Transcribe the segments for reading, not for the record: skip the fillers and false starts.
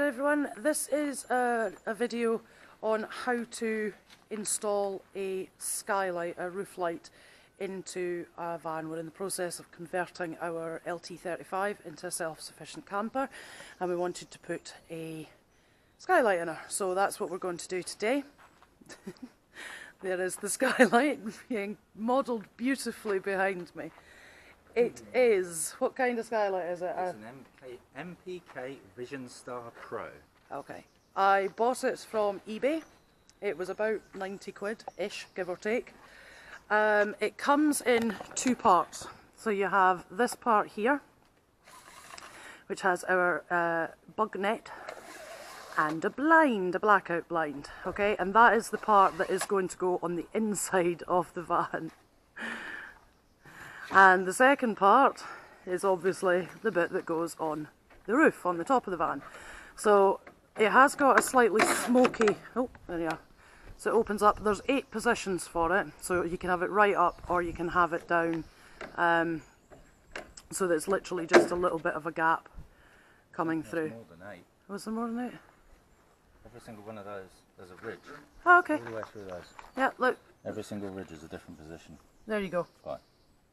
everyone, this is a video on how to install a skylight, a roof light, into a van. We're in the process of converting our LT35 into a self-sufficient camper and we wanted to put a skylight in her, so that's what we're going to do today. There is the skylight being modelled beautifully behind me. It is, what kind of skylight is it? It's an MPK Vision Star Pro. Okay. I bought it from eBay. It was about 90 quid-ish, give or take. It comes in two parts. So you have this part here, which has our bug net and a blind, a blackout blind. Okay, and that is the part that is going to go on the inside of the van. And the second part is obviously the bit that goes on the roof, on the top of the van. So it has got a slightly smoky, oh, there you are. So it opens up, there's 8 positions for it, so you can have it right up or you can have it down, so that it's literally just a little bit of a gap coming through. More than 8. Was there more than 8? Every single one of those, there's a ridge. Oh, okay. All the way through those. Yeah, look. Every single ridge is a different position. There you go. Right,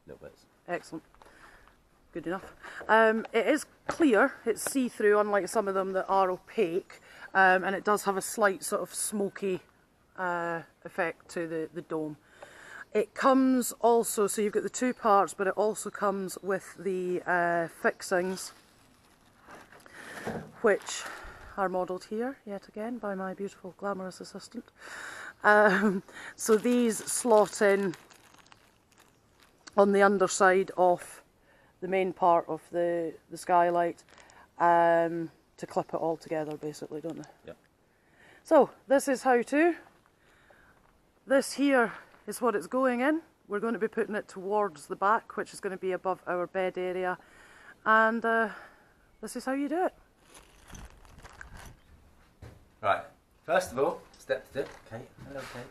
little bits. Excellent. Good enough. It is clear, it's see-through, unlike some of them that are opaque, and it does have a slight sort of smoky effect to the dome. It comes also, so you've got the 2 parts, but it also comes with the fixings, which are modelled here, yet again, by my beautiful glamorous assistant. So these slot in on the underside of the main part of the skylight to clip it all together, basically, don't they? Yep. So this is how to. This here is what it's going in. We're going to be putting it towards the back, which is going to be above our bed area, and this is how you do it. Right, first of all, step to Kate. Hello, Kate.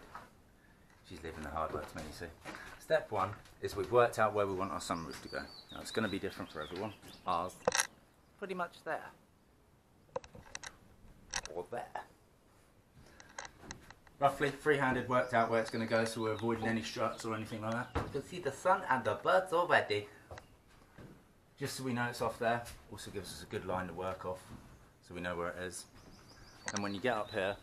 She's leaving the hard work to me, you see. Step 1 is we've worked out where we want our sunroof to go. Now it's going to be different for everyone. Ours, pretty much there. Or there. Roughly free-handed worked out where it's going to go, so we're avoiding any struts or anything like that. You can see the sun and the birds already. Just so we know it's off there. Also gives us a good line to work off, so we know where it is. And when you get up here,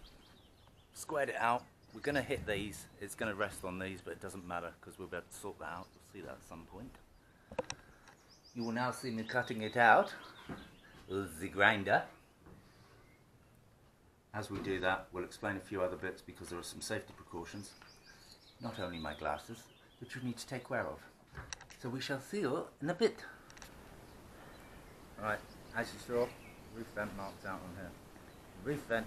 squared it out. We're going to hit these, it's going to rest on these, but it doesn't matter because we'll be able to sort that out. We'll see that at some point. You will now see me cutting it out with the grinder. As we do that, we'll explain a few other bits because there are some safety precautions. Not only my glasses, which you need to take care of. So we shall see you in a bit. Right, as you saw, roof vent marked out on here. The roof vent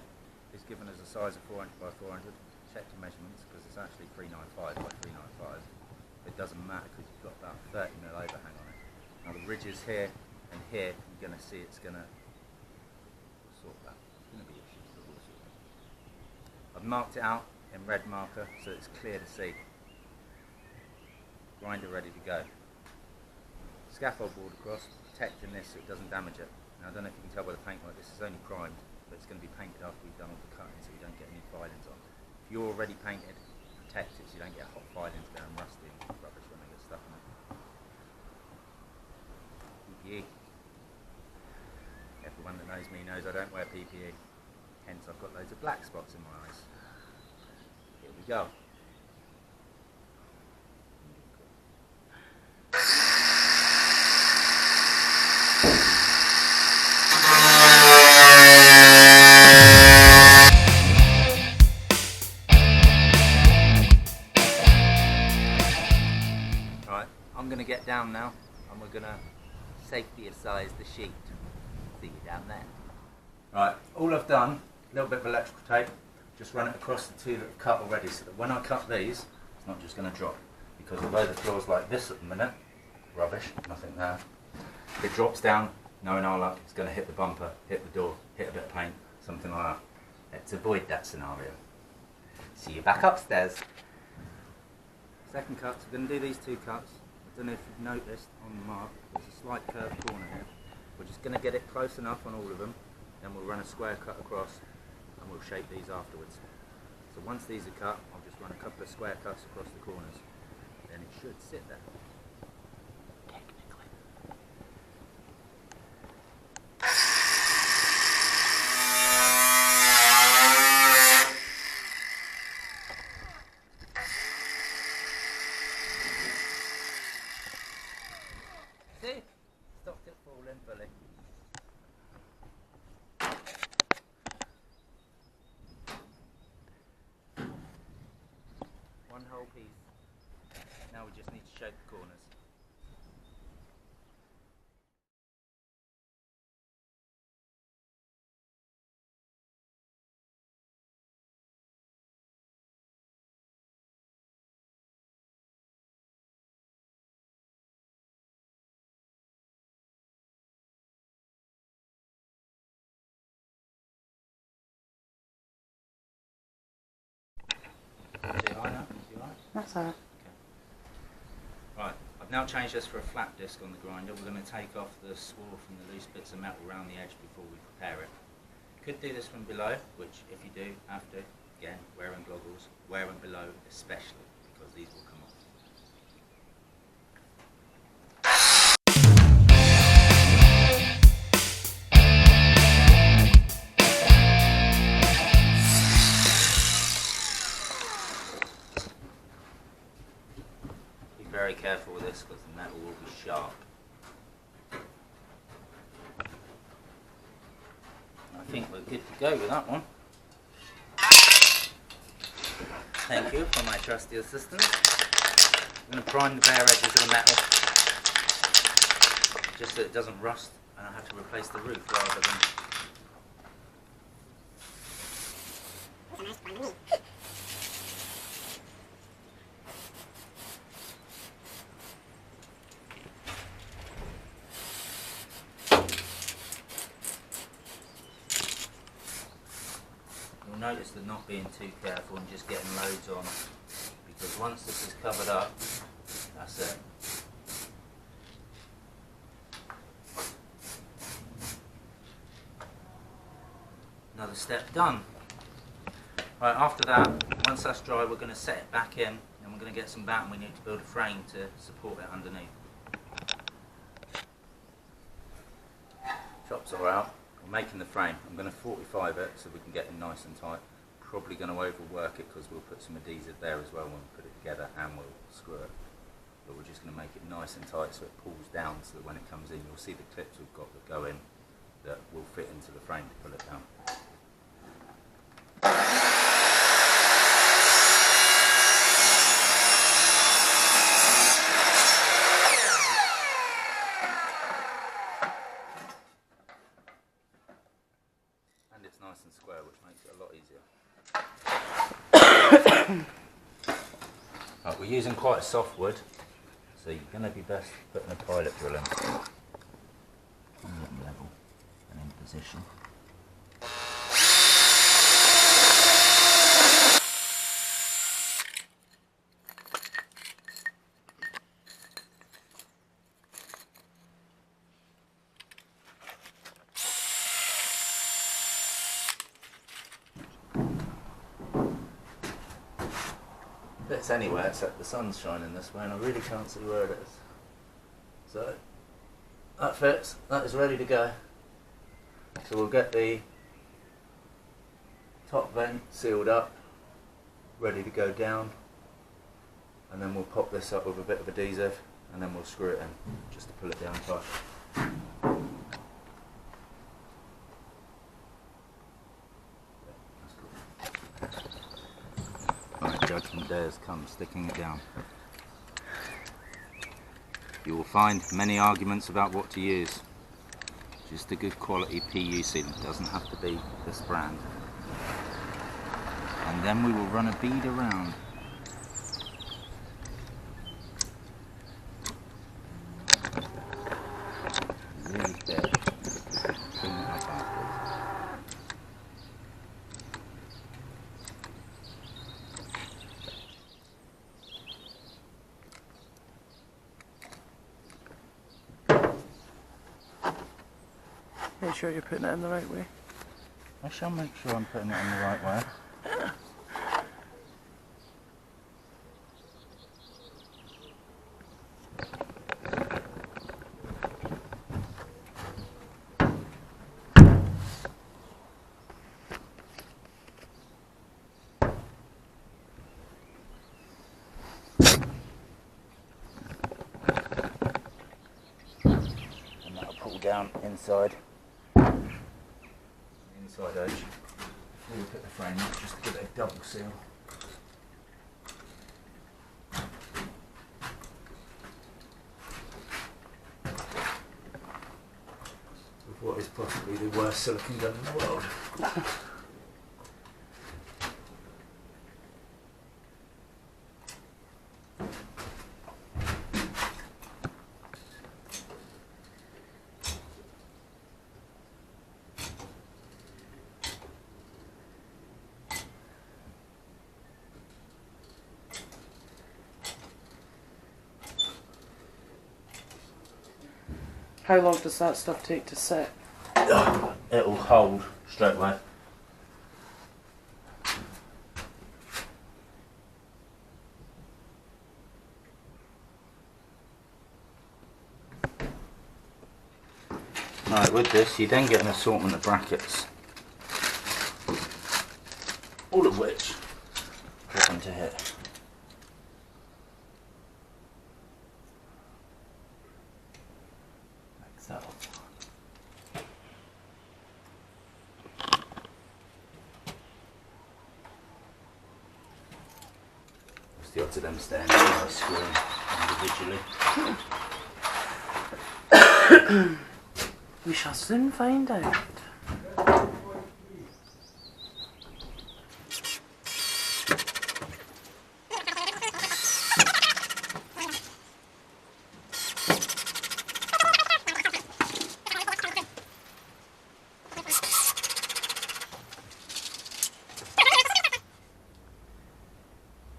is given as a size of 400 by 400. Check your measurements because it's actually 395 by 395. It doesn't matter because you've got about 30mm overhang on it. Now the ridges here and here, you're going to see it's going to sort that. There's going to be issues, but we'll sort it. I've marked it out in red marker so it's clear to see. Grinder ready to go. Scaffold board across, protecting this so it doesn't damage it. Now I don't know if you can tell by the paintwork, this is only primed, but it's going to be painted after we've done all the cutting so you don't get any filings on. If you're already painted, protect it so you don't get hot filings there and rusty and rubbish when they get stuck in it. PPE. Everyone that knows me knows I don't wear PPE. Hence I've got loads of black spots in my eyes. Here we go. I'm going to get down now and we're going to safety size the sheet. See you down there. Right, all I've done, a little bit of electrical tape, just run it across the 2 that have cut already so that when I cut these, it's not just going to drop. Because although the floor's like this at the minute, rubbish, nothing there, if it drops down, knowing our luck, it's going to hit the bumper, hit the door, hit a bit of paint, something like that. Let's avoid that scenario. See you back upstairs. Second cut, so we're going to do these 2 cuts. I don't know if you've noticed on the mark, there's a slight curved corner here. We're just going to get it close enough on all of them Then we'll run a square cut across and we'll shape these afterwards. So once these are cut, I'll just run a couple of square cuts across the corners. Then it should sit there. See? Stopped it falling fully. One whole piece. Now we just need to shape the corners. See high now? You alright? That's alright. Right, I've now changed this for a flat disc on the grinder. We're going to take off the swarf and the loose bits of metal around the edge before we prepare it. Could do this from below, which if you do, have to, again, wearing goggles, wearing below especially, because these will come off. Very careful with this because the metal will be sharp. I think we're good to go with that one. Thank you for my trusty assistance. I'm going to prime the bare edges of the metal just so it doesn't rust and I have to replace the roof rather than... You'll notice that not being too careful and just getting loads on, because once this is covered up, that's it. Another step done. Right, after that, once that's dry, we're going to set it back in and we're going to get some batten. We need to build a frame to support it underneath. Chops are out. I'm making the frame. I'm going to 45 it so we can get it nice and tight. Probably going to overwork it because we'll put some adhesive there as well when we put it together and we'll screw it. But we're just going to make it nice and tight so it pulls down so that when it comes in you'll see the clips we've got that go in that will fit into the frame to pull it down. It's nice and square, which makes it a lot easier. Right, we're using quite a soft wood, so you're going to be best putting a pilot drill in. Level and in position. It's anywhere except the sun's shining this way and I really can't see where it is. So that fits, that is ready to go. So we'll get the top vent sealed up, ready to go down, and then we'll pop this up with a bit of adhesive and then we'll screw it in just to pull it down tight. Judgment day has come, sticking it down. You will find many arguments about what to use. Just a good quality PU sealant, doesn't have to be this brand. And then we will run a bead around. Really big. Clean it up afterwards. Make sure you're putting it in the right way. I shall make sure I'm putting it in the right way. And that'll pull down inside. Inside edge before we put the frame up, just to give it a double seal. With what is possibly the worst silicone gun in the world. How long does that stuff take to set? It'll hold straight away. Right, with this you then get an assortment of brackets, all of which go into here. Like so. What's the odds of them staying on my screen individually? We shall soon find out.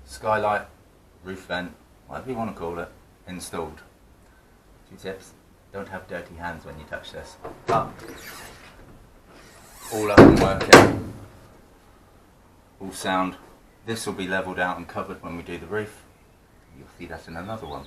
Skylight, roof vent, whatever you want to call it, installed. 2 tips: don't have dirty hands when you touch this. But all up and working, all sound. This will be levelled out and covered when we do the roof. You'll see that in another one.